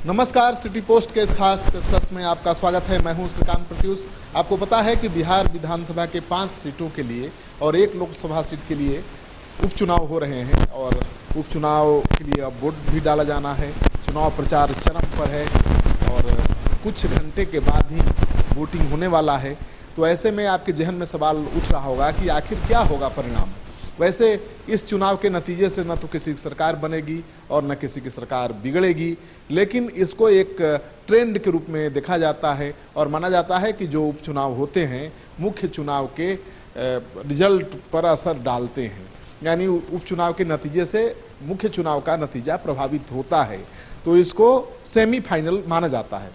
नमस्कार, city post के इस खास पेशकश में आपका स्वागत है। मैं हूं श्रीकांत प्रत्युष। आपको पता है कि बिहार विधानसभा के 5 सीटों के लिए और 1 लोकसभा सीट के लिए उपचुनाव हो रहे हैं और उपचुनाव के लिए अब वोट भी डाला जाना है। चुनाव प्रचार चरम पर है और कुछ घंटे के बाद ही वोटिंग होने वाला है। तो ऐसे में आपके जहन में सवाल उठ रहा होगा कि आखिर क्या होगा परिणाम। वैसे इस चुनाव के नतीजे से न तो किसी की सरकार बनेगी और न किसी की सरकार बिगड़ेगी, लेकिन इसको एक ट्रेंड के रूप में देखा जाता है और माना जाता है कि जो उपचुनाव होते हैं मुख्य चुनाव के रिजल्ट पर असर डालते हैं, यानी उपचुनाव के नतीजे से मुख्य चुनाव का नतीजा प्रभावित होता है। तो इसको सेमीफाइनल माना जाता है।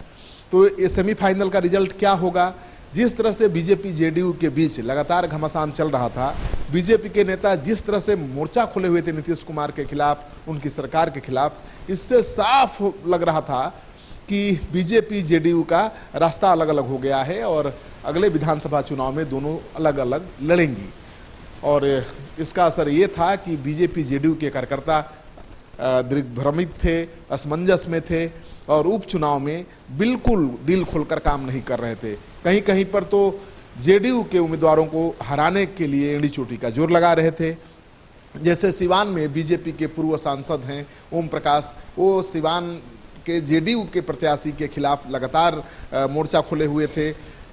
तो ये सेमीफाइनल का रिजल्ट क्या होगा? जिस तरह से बीजेपी जेडीयू के बीच लगातार घमासान चल रहा था, बीजेपी के नेता जिस तरह से मोर्चा खोले हुए थे नीतीश कुमार के खिलाफ, उनकी सरकार के खिलाफ, इससे साफ लग रहा था कि बीजेपी जेडीयू का रास्ता अलग अलग हो गया है और अगले विधानसभा चुनाव में दोनों अलग अलग लड़ेंगी। और इसका असर ये था कि बीजेपी जेडीयू के कार्यकर्ता दिग्भ्रमित थे, असमंजस में थे और उपचुनाव में बिल्कुल दिल खोलकर काम नहीं कर रहे थे। कहीं कहीं पर तो जेडीयू के उम्मीदवारों को हराने के लिए एड़ी चोटी का जोर लगा रहे थे। जैसे सिवान में बीजेपी के पूर्व सांसद हैं ओम प्रकाश, वो सिवान के जेडीयू के प्रत्याशी के खिलाफ लगातार मोर्चा खोले हुए थे।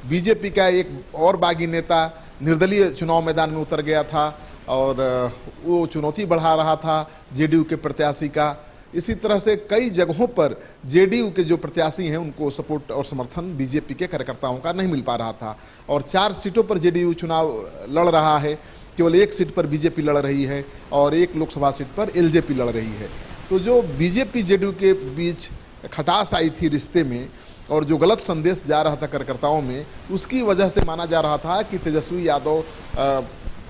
बीजेपी का एक और बागी नेता निर्दलीय चुनाव मैदान में उतर गया था और वो चुनौती बढ़ा रहा था जेडीयू के प्रत्याशी का। इसी तरह से कई जगहों पर जेडीयू के जो प्रत्याशी हैं उनको सपोर्ट और समर्थन बीजेपी के कार्यकर्ताओं का नहीं मिल पा रहा था और 4 सीटों पर जेडीयू चुनाव लड़ रहा है। केवल 1 सीट पर बीजेपी लड़ रही है और 1 लोकसभा सीट पर एलजेपी लड़ रही है। तो जो बीजेपी जेडीयू के बीच खटास आई थी रिश्ते में और जो गलत संदेश जा रहा था कार्यकर्ताओं में, उसकी वजह से माना जा रहा था कि तेजस्वी यादव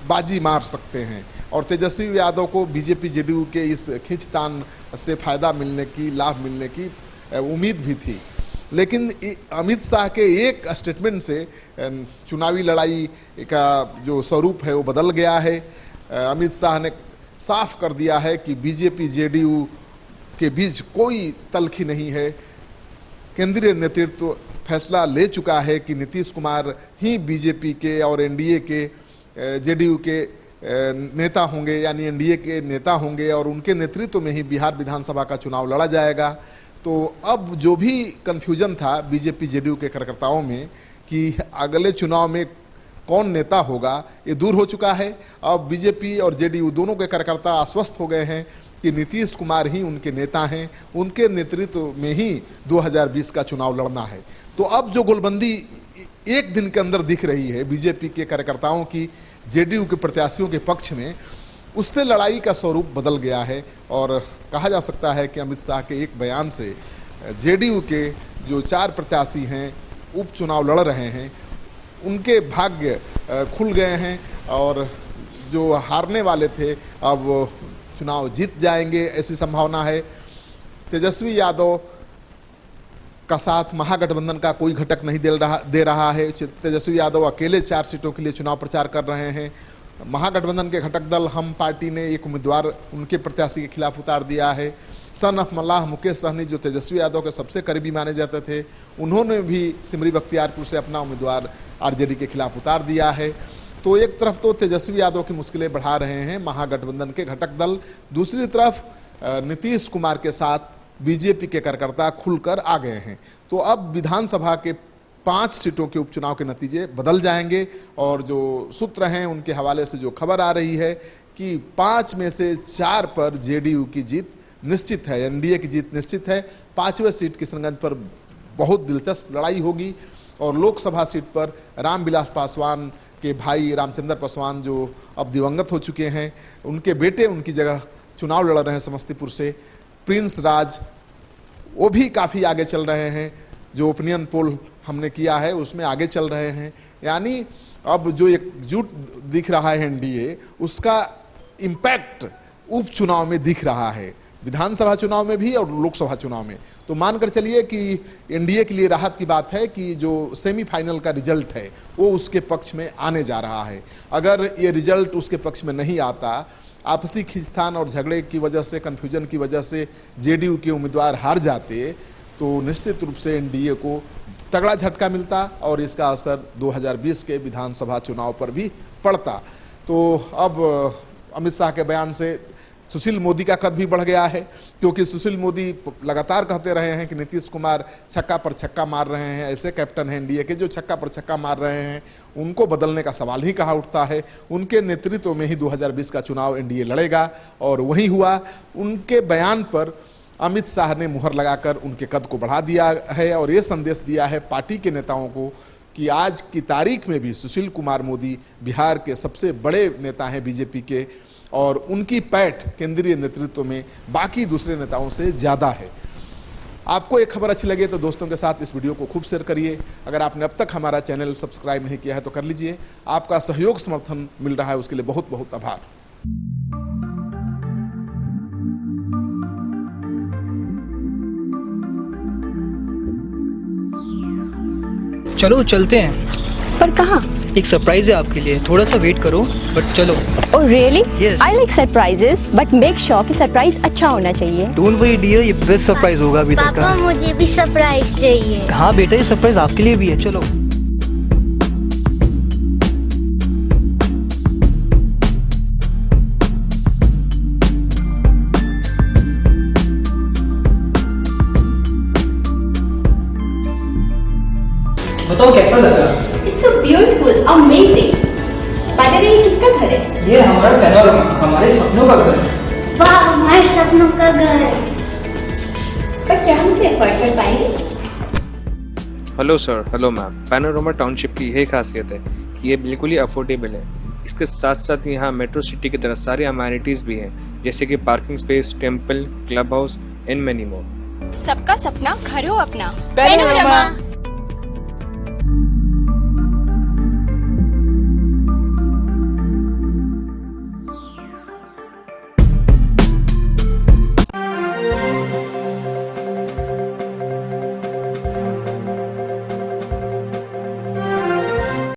बाजी मार सकते हैं और तेजस्वी यादव को बीजेपी जेडीयू के इस खींचतान से फायदा मिलने की, लाभ मिलने की उम्मीद भी थी। लेकिन अमित शाह के एक स्टेटमेंट से चुनावी लड़ाई का जो स्वरूप है वो बदल गया है। अमित शाह ने साफ कर दिया है कि बीजेपी जेडीयू के बीच कोई तल्खी नहीं है। केंद्रीय नेतृत्व फैसला ले चुका है कि नीतीश कुमार ही बीजेपी के और एनडीए के जेडीयू के नेता होंगे, यानी एनडीए के नेता होंगे और उनके नेतृत्व में ही बिहार विधानसभा का चुनाव लड़ा जाएगा। तो अब जो भी कन्फ्यूजन था बीजेपी जेडीयू के कार्यकर्ताओं में कि अगले चुनाव में कौन नेता होगा, ये दूर हो चुका है। अब बीजेपी और जेडीयू दोनों के कार्यकर्ता आश्वस्त हो गए हैं कि नीतीश कुमार ही उनके नेता हैं, उनके नेतृत्व में ही 2020 का चुनाव लड़ना है। तो अब जो गोलबंदी एक दिन के अंदर दिख रही है बीजेपी के कार्यकर्ताओं की जेडीयू के प्रत्याशियों के पक्ष में, उससे लड़ाई का स्वरूप बदल गया है और कहा जा सकता है कि अमित शाह के एक बयान से जेडीयू के जो 4 प्रत्याशी हैं उपचुनाव लड़ रहे हैं, उनके भाग्य खुल गए हैं और जो हारने वाले थे अब चुनाव जीत जाएंगे, ऐसी संभावना है। तेजस्वी यादव का साथ महागठबंधन का कोई घटक नहीं दे रहा है। तेजस्वी यादव अकेले 4 सीटों के लिए चुनाव प्रचार कर रहे हैं। महागठबंधन के घटक दल हम पार्टी ने एक उम्मीदवार उनके प्रत्याशी के खिलाफ उतार दिया है। सन ऑफ मल्लाह मुकेश सहनी जो तेजस्वी यादव के सबसे करीबी माने जाते थे, उन्होंने भी सिमरी बख्तियारपुर से अपना उम्मीदवार आरजेडी के खिलाफ उतार दिया है। तो एक तरफ तो तेजस्वी यादव की मुश्किलें बढ़ा रहे हैं महागठबंधन के घटक दल, दूसरी तरफ नीतीश कुमार के साथ बीजेपी के कार्यकर्ता खुलकर आ गए हैं। तो अब विधानसभा के 5 सीटों के उपचुनाव के नतीजे बदल जाएंगे और जो सूत्र हैं उनके हवाले से जो खबर आ रही है कि 5 में से 4 पर जेडीयू की जीत निश्चित है, एनडीए की जीत निश्चित है। 5वें सीट किशनगंज पर बहुत दिलचस्प लड़ाई होगी और लोकसभा सीट पर रामविलास पासवान के भाई रामचंद्र पासवान जो अब दिवंगत हो चुके हैं, उनके बेटे उनकी जगह चुनाव लड़ रहे हैं समस्तीपुर से। प्रिंस राज वो भी काफ़ी आगे चल रहे हैं, जो ओपिनियन पोल हमने किया है उसमें आगे चल रहे हैं। यानी अब जो एकजुट दिख रहा है एनडीए, उसका इम्पैक्ट उपचुनाव में दिख रहा है, विधानसभा चुनाव में भी और लोकसभा चुनाव में। तो मानकर चलिए कि एनडीए के लिए राहत की बात है कि जो सेमीफाइनल का रिजल्ट है वो उसके पक्ष में आने जा रहा है। अगर ये रिजल्ट उसके पक्ष में नहीं आता, आपसी खींचतान और झगड़े की वजह से, कन्फ्यूजन की वजह से जेडीयू के उम्मीदवार हार जाते, तो निश्चित रूप से एनडीए को तगड़ा झटका मिलता और इसका असर 2020 के विधानसभा चुनाव पर भी पड़ता। तो अब अमित शाह के बयान से सुशील मोदी का कद भी बढ़ गया है, क्योंकि सुशील मोदी लगातार कहते रहे हैं कि नीतीश कुमार छक्का पर छक्का मार रहे हैं, ऐसे कैप्टन हैं एनडीए के जो छक्का पर छक्का मार रहे हैं, उनको बदलने का सवाल ही कहाँ उठता है। उनके नेतृत्व में ही 2020 का चुनाव एनडीए लड़ेगा और वही हुआ। उनके बयान पर अमित शाह ने मुहर लगाकर उनके कद को बढ़ा दिया है और ये संदेश दिया है पार्टी के नेताओं को कि आज की तारीख में भी सुशील कुमार मोदी बिहार के सबसे बड़े नेता हैं बीजेपी के, और उनकी पैठ केंद्रीय नेतृत्व में बाकी दूसरे नेताओं से ज़्यादा है। आपको एक खबर अच्छी लगे तो दोस्तों के साथ इस वीडियो को खूब शेयर करिए। अगर आपने अब तक हमारा चैनल सब्सक्राइब नहीं किया है तो कर लीजिए। आपका सहयोग समर्थन मिल रहा है, उसके लिए बहुत बहुत आभार। चलो चलते हैं। पर कहाँ? एक सरप्राइज है आपके लिए, थोड़ा सा वेट करो, बट चलो। Oh really? Yes. I like surprises, but make sure कि सरप्राइज अच्छा होना चाहिए। डोंट वरी डियर, ये बेस्ट सरप्राइज होगा अभी तक पापा का। मुझे भी सरप्राइज चाहिए। हाँ बेटा, ये सरप्राइज आपके लिए भी है, चलो। बताओ कैसा लगा? It's so beautiful, amazing. By the way, किसका घर है? ये हमारा पैनोरमा, हमारे सपनों का घर है। वाह, हमारे सपनों का घर है। पर क्या हम इसे अफोर्ड कर पाएंगे? Hello sir, hello ma'am. Panorama township की यही खासियत है कि ये बिल्कुल ही अफोर्डेबल है। इसके साथ साथ यहाँ मेट्रो सिटी की तरह सारी अमेनिटीज़ भी हैं, जैसे कि parking space, temple, club house and many more. सबका सपना घर हो अपना। पैनोरमा।